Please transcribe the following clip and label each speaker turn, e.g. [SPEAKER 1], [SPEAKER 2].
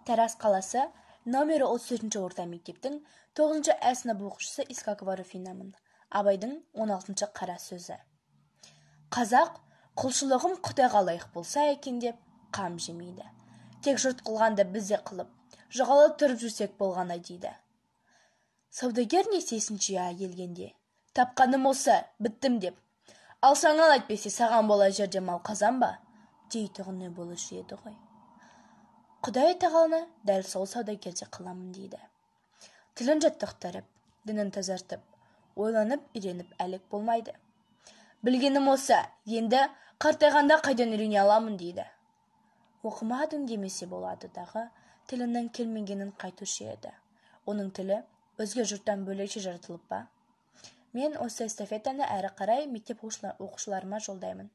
[SPEAKER 1] Тараз қаласы, номері 33 орта мектептің 9 Ә сынып оқушысы Искакова Руфинамын. Абайдың 16 қара сөзі. Қазақ құлшылығым Құдайға лайық болса екен деп қам жемейді. Тек жұрт қылғанды бізде қылып, жоғалып тұрып жүрсек болғаны дейді. Саудагер несесін жия келгенде, тапқаным осы, біттім деп. Алсаң ал, әйтпесе саған бола жерде мал қазан ба? Дейтұғыны болушы еді ғой. Құдай тағаланы дәл сол саудагерде қыламын дейді. Тілін жаттықтырып, дінін тазартып, ойланып, үйреніп әлек болмайды. Білгенім осы, енді қартайғанда қайдан үйрене аламын дейді. Оқымадың демесе болады дағы, тілінің келмегенін қайтушы еді. Оның тілі өзге жұрттан бөлекше жаратылып па? Мен осы эстафетаны әрі қарай мектеп оқушыларыма жолдаймын.